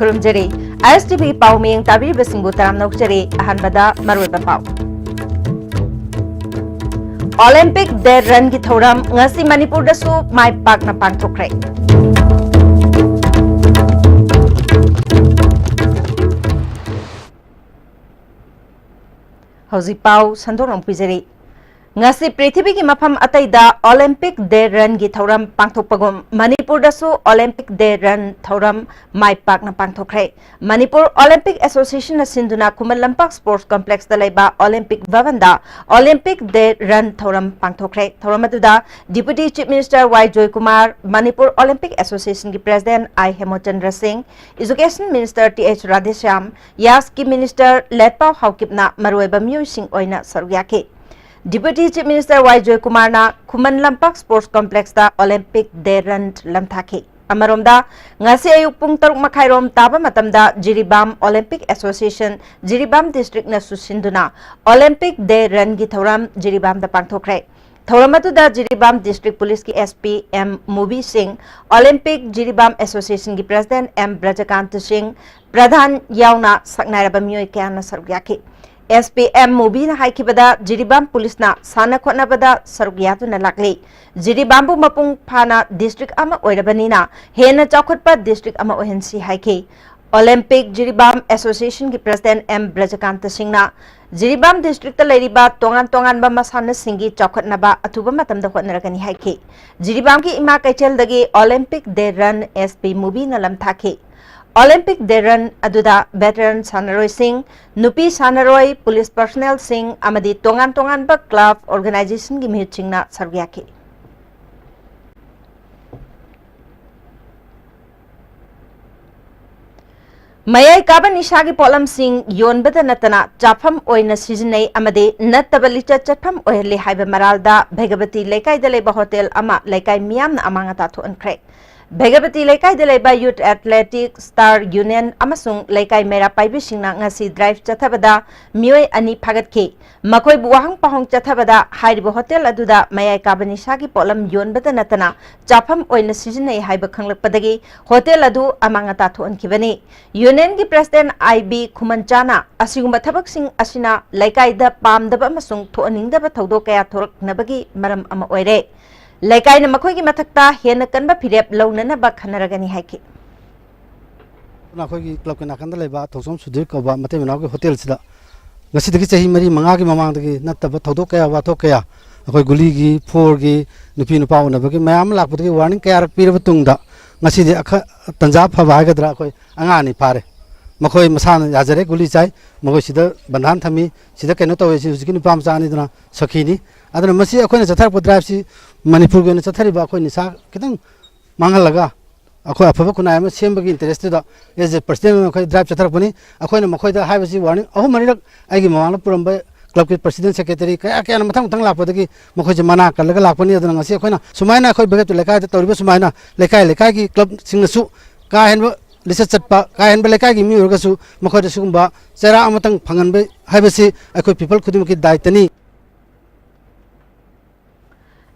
खुरुमजरी ISTV पाउमेंग ताबीबसिंगबु तराम नौजरी अहनबदा मरुइबा पाउ Olympic Day Run की थौरम ngasi Manipur दसु माय पाकना पांगथोखरे हौजी पाउ संदोरम पिजरी ngasi पृथ्वी की मफम अतैदा ओलंपिक डे रन की थौरम पांगथोकपगुम मणिपुर दसु ओलंपिक डे रन थौरम माय पाकना पांगथोखरे मणिपुर ओलंपिक एसोसिएशन सिंधुना कुमल लंपाक स्पोर्ट्स कॉम्प्लेक्स दलेबा ओलंपिक भवनदा ओलंपिक डे रन थौरम पांगथोखरे थौरम अदुदा deputy chief minister Y Joy Kumar Manipur Olympic Association की president I Hemchandra Singh education minister TH Radheshyam YAS की मिनिस्टर लेटपाव हाउकिपना मरुइबा म्यूसिंग ओइना सरुयाके deputy chief minister Y Joy Kumar ना खुमन लंपाक स्पोर्ट्स कॉम्प्लेक्स दा ओलंपिक डे रन लमथाखी अमरोमदा ngasi ayuk pung 6 makhairom taba matamda Jiribam Olympic Association Jiribam district na susinduna Olympic day run gi thoram Jiribam da pangthokre thoramatuda Jiribam district police ki SP M Mubi Singh Olympic Jiribam Association ki president M Brajakant Singh pradhan yauna saknairaba myoy kyan na sarugyaki SPM Mubi na haikibada Jiribam police na sana khotnabada sarugiyatu na lakli Jiribambu mapung phana district ama oirabanina hena chawkhotpa district ama ohensi haiki Olympic Jiribam Association ki president M Brajakant Singh na Jiribam district ta leiriba tongan ba masana singi chawkhotnaba athuba matamda khotnaragani haiki Jiribam ki ima kaichel dagi Olympic day run SP Mubi na lamthaki Olympic day run aduda veteran Sanaroi Singh, Nupi Sanaroi, police personnel Singh, amadi tongan ba club organization ki mihutching na sargyaki. Mayai kaban ishagi polam Singh yonbada natana chafam oina seasonai amadi nattabalicha chafam oihli haiba maralda Bhagavati Lekai daleba hotel ama Lekai miyam na amangata to unkre. Bhagavati Lekai daleba Youth Athletic Star Union amasung Lekai Mera paibisingna ngasi drive chathabada miyoi ani phagatki makoi buwahang pahong chathabada hairibo hotel aduda mayai kabani shagi polam yonbada natana chafam oina seasonai haiba khanglakpadagi hotel adu amangata thonkibani Union ki president IB Khumanchana asigumba thabaksing asina Lekai da pamdaba amasung thoaningdaba thaudo kaya thoraknabagi maram ama oire Lekai na makoi ki mathakta hena kanba phirep launana ba khanaragani haiki na khoi ki club kana kanda leba thosom sudir ko ba mate manaw ki hotel sida ngasi dagi chahi mari manga ki mamang dagi nattaba thodo kaya wa tho kaya akoi guli gi for gi nupi nupa na ba ki mayam lak putgi warning kaya rak pir batungda ngasi de akha tanjab phaba ga dra koi anga ni phare makoi masan yajare guli chai makoi sida bandhan thami sida keno tawe si usiki nupa amcha ni dna sakhini adana masi akoi na chathar drive si Manipur ge na chathari ba akoi ni sa kitang mangal laga akoi afaba kunai ma semba gi interest da as a president akoi drive chathar pani akoi na makoi da haiba si warning ahu mari rak ai gi mamala puram ba club ke president secretary kaya kaya na mathang lakpa dagi makoi je mana kal laga lakpani adana ngasi akoi na sumaina akoi bega to lekai da toriba sumaina lekai gi club sing na su ka hen lisa chatpa ka hen ba lekai gi mi urga su makoi da sugumba chera amatang phangan ba haiba si akoi people khudum ki daitani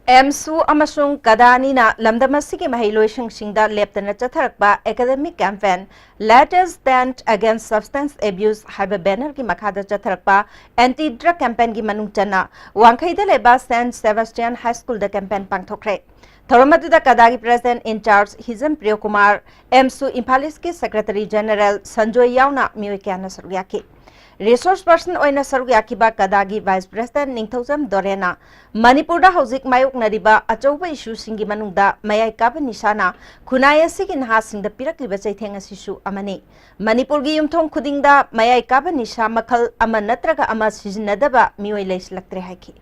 MSU amasung kadani na lamdamasi ki mahiloisang singda leptana chatharakba academic campaign Let us stand against substance abuse haiba banner ki makhada chatharakba anti drug campaign ki manung chana wangkhaida leba St Sebastian High School da campaign pangthokre Thoramatuda kadagi president in charge Hizam Priyo Kumar MSU Imphalis ki secretary general Sanjoy Yauna mioi kyana sarugyaki Resource person oina sarugyaki ba kadagi vice president Ningthojam Dorena Manipur da hauzik mayok nariba achauba issue singi manungda mayai kaba nisana khunai asigi naha singda pirakliba chaitheng asisu amani Manipur gi yumthong khudingda mayai kaba nisha makhal ama natraga ama sizinadaba mioi leislaktre haiki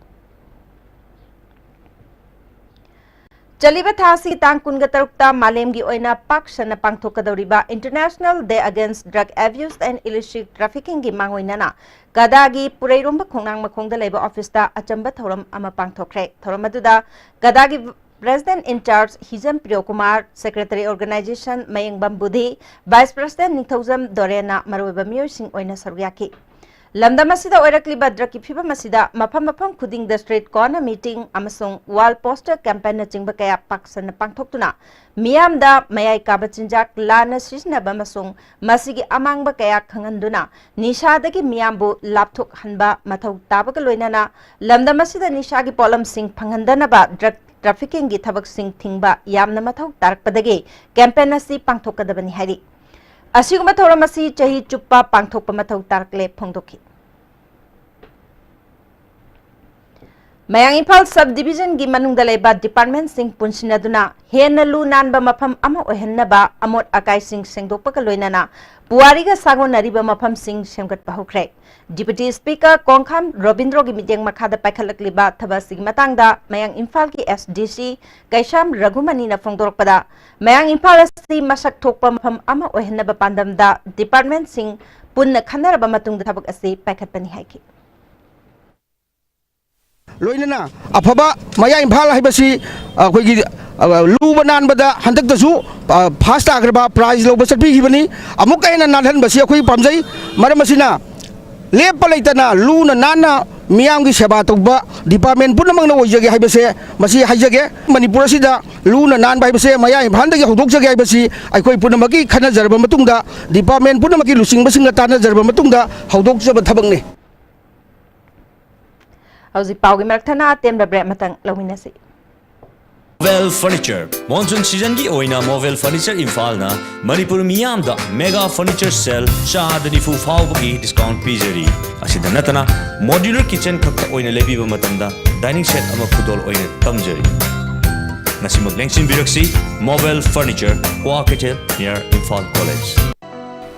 Chaliba thasi tang kunga tarukta malem gi oina pak sana pangthokadoriba International Day Against Drug Abuse and Illicit Trafficking gi mangoina na kadagi pureiromba khongnang makhongda leba office ta achamba thoram ama pangthokre thoram aduda kadagi president in charge Hizam Priyo Kumar secretary organization Mayeng Bambudhi vice president Ningthojam Dorena maroiba miyoi sing oina sarugyaki lamdam asida oirakliba drug ki phibam asida mafam khuding the street corner meeting amasung wall poster campaign na chingba kaya paksan na pangthoktuna miyam da mayai kaba chinjak lana sisna bamasung masigi amangba kaya khanganduna nisha dagi miyam bu lapthok hanba mathau tabaka loinana lamdam asida nisha gi polam sing phangandana ba drug trafficking gi thabak sing thingba yamna mathau tarakpadagi campaign asi pangthokadabani hari Asiguma thoram asi chahi chuppa pangthokpa mathau tarakle phongdokhi Mayang Imphal subdivision gi manungda leba department sing punsinaduna henna lu nanba mafam ama ohennaba amot akai sing sengdokpa ka loinana puari ga sagonariba mafam sing semgatpa hokre Deputy Speaker Kongkham Robindro gi mityeng makhada paikhalakliba thabasig matangda Mayang Imphal ki SDC Kaisham Raghumani na phongdorokpada Mayang Imphal asi masak thokpa mafam ama ohennaba pandamda department sing punna khanaraba matungda thabak asi paikhatpani haiki Loinana afaba maya imphal haibasi akhoi luba nanbada handaktasu fast agraba prize loba sakbi hibani amuka ena nanhan basi akhoi pamjai maramasina lepa leitana luna nana miyam gi seba tokba department punamang na oijage haibase masi haijage manipur asida luna nan bai base maya imphal dagi hodokjage haibasi akhoi punamagi khana jarba matungda department punamagi lusing basinga tana jarba matungda hodokjaba thabakni Hauzi paugi marakthana temra bre matang lawinasi Movel Furniture Monsoon season gi oina Movel Furniture Imphal na Manipur miyam da mega furniture sale shahadani fu fawbagi discount pijari asida natana modular kitchen khakta oina lebiba matamda dining set ama khudol oina tamjari nasimag lengsin biraksi Movel Furniture Waketel near Imphal College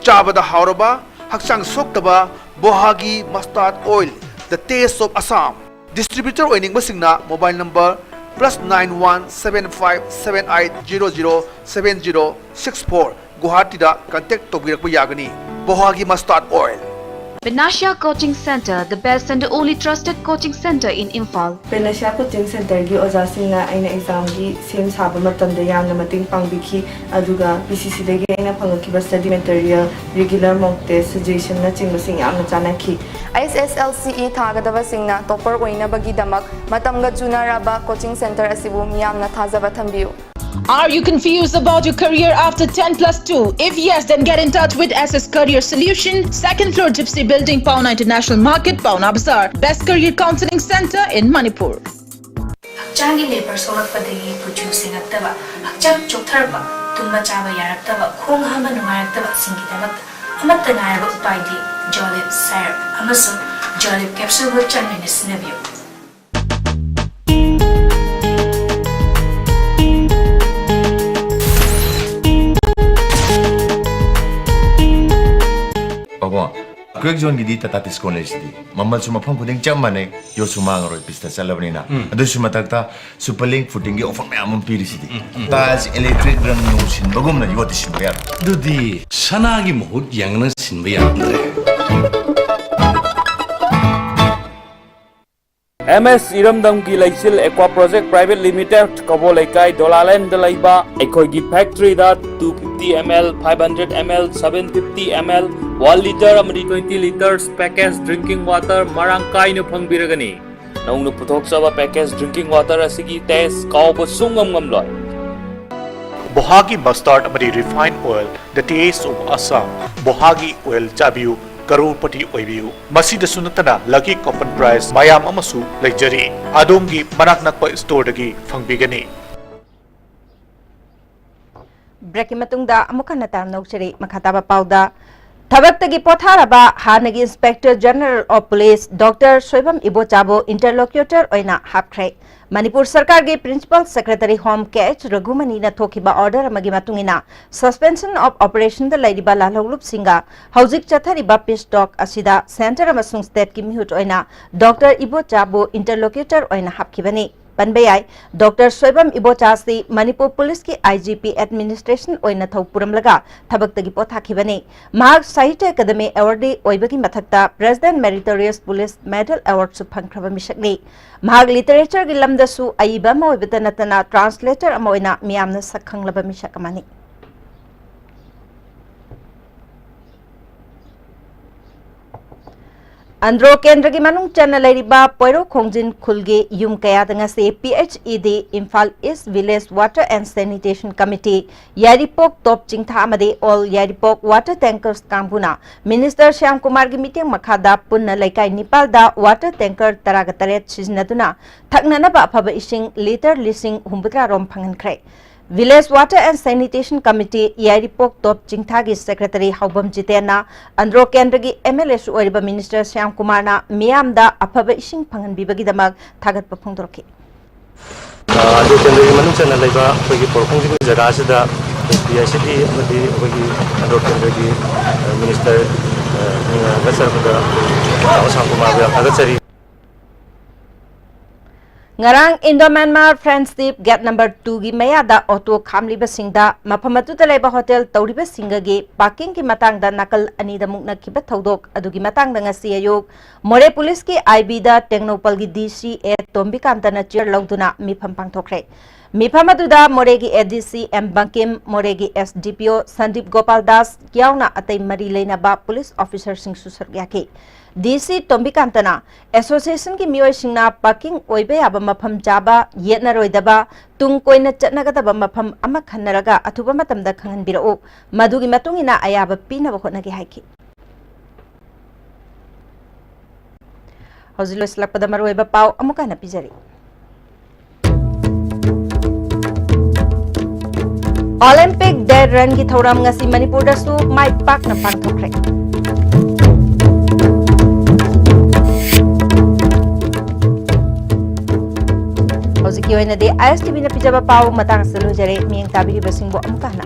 Chabada hauraba haksang soktaba bohagi mustard oil the taste of Assam distributor oining basingna mobile number +917578007064 Guwahati da contact tobirakpa yagani bohagi mustard oil Benasha Coaching Center, the best and the only trusted coaching center in Imphal. Benasha Coaching Center gi ojasingna aina exam gi sem saba matamda yamna mating pangbiki aduga PCC dagi aina phangkiba study material regular mock test suggestion na chingmasing yamna chanakhi ISSLCE thagadaba singna topper oina bagi damak matamga junaraba coaching center asibu miyamna thajaba thambiu Are you confused about your career after 10+2? If yes, then get in touch with SS Career Solution, 2nd floor Gypsy Building, Pauna International Market, Pauna Bazaar. Best career counseling center in Manipur. Hakchangi labor sorakpadagi producing aktaba, hakchang choktarba, tumba chaba yaraktaba, khong hama nungayaktaba singidabak, amatta nayaba upaidi, Jolib Syrup, amasu Jolib capsule with chanminis nabiyo. Quick zone gidi tatatis college di mamal suma phang khuding cham mane yo suma ngaroi pista chalabni na adu suma takta superlink footing gi offer mayam piri sidi tas electric rang no sin bagum na yoti sin ya dudi sana gi mohut yang na sin ba ya MS Iramdam ki Laisil Aqua Project Private Limited Kabo Laikai Dolaland Dalaiba Ekoi gi factory da 250 ml 500 ml 750 ml 1 liter amadi 20 liters packaged drinking water marang kai nu phangbiragani naung nu puthok saba packaged drinking water asigi taste kauba sungam ngam loi bohagi mustard amadi refined oil the taste of Assam bohagi oil chabiu Karupati oibiu masida sunatana lucky coupon price mayam amasu leijari adongi manak nakpa store dagi phangbigani Breaking matungda amukan natam nokcheri makhataba pauda Thabaktagi potharaba hanagi Inspector General of Police Dr. Soibam Ibochabo interlocutor oina hapkhre Manipur Sarkar gi Principal Secretary Home Catch Raghumani na thokiba order amagi matungina suspension of operation da laidiba lalholup singa hauzik chathariba peace talk asida center amasung state ki mihut oina Dr. Ibochabo interlocutor oina hapkhibani Panbayai, Dr. Soibam Ibochasi, Manipur Police ki IGP Administration oina thau puramlaga thabaktagi pothakibani. Mahak Sahitya Academy Awardee oibagi mathakta President Meritorious Police Medal Award su phangkraba misakni. Mahak Literature gi lamdasu aiba ma oibata natana translator amoina miyamna sakhanglaba misakamani. Andro Kendra ki manung chana lairiba Poiro Khongjin Khulge Yum Kaya danga se PHED Imphal East Village Water and Sanitation Committee Yaripok Top Chingtha amade all Yaripok Water Tankers Kambuna Minister Shyam Kumar gi meeting makhada punna laikai Nepal da water tanker taragataret siznaduna thaknana ba phaba ising liter lising humbudra rom phangankhrai Village Water and Sanitation Committee Yaripok Top Chingthagi Secretary Haubam Jitena Andro Kendra MLA su oriba Minister Shyam Kumar na miyamda afaba ising phanganbibagidamag thagat pa phongdorki Andro Kendra manung chana laiba akogi porkhongjing jaga asida PICD amadi akogi Andro Kendra Minister gasarbada Shyam Kumar ga thagatsari Ngarang Indo-Myanmar Friendship Gate number 2 gi mayada auto khamliba singda maphamatu talaiba hotel tawriba singagi parking ki matangda nakal anida mukna kiba thodok adugi matangda ngasi ayuk More Police ki IB da Technopal gi DC Tombi Kantana chair lawduna mifam pangthokre mifam aduda More gi ADC M Bankim More gi SDPO Sandip Gopal Das yauna atai mari leina ba police officer sing susargyaki DC Tombi Kantana Association ki miyoy singna parking oibe aba mafam jaba yetna roidaba tung koina chatnagadaba mafam ama khannaraga athuba matamda khanganbirao madugi matungina ayaba pinaba hotnagi haiki Hozilo slakpada maroiba pau amuka na pijari Olympic Dead Run gi thoram ngasi Manipur da su mai pak na pangthokre Hoziki oina de ISTV na pijaba pau matang salu jare miyang tabiri basingbo amukana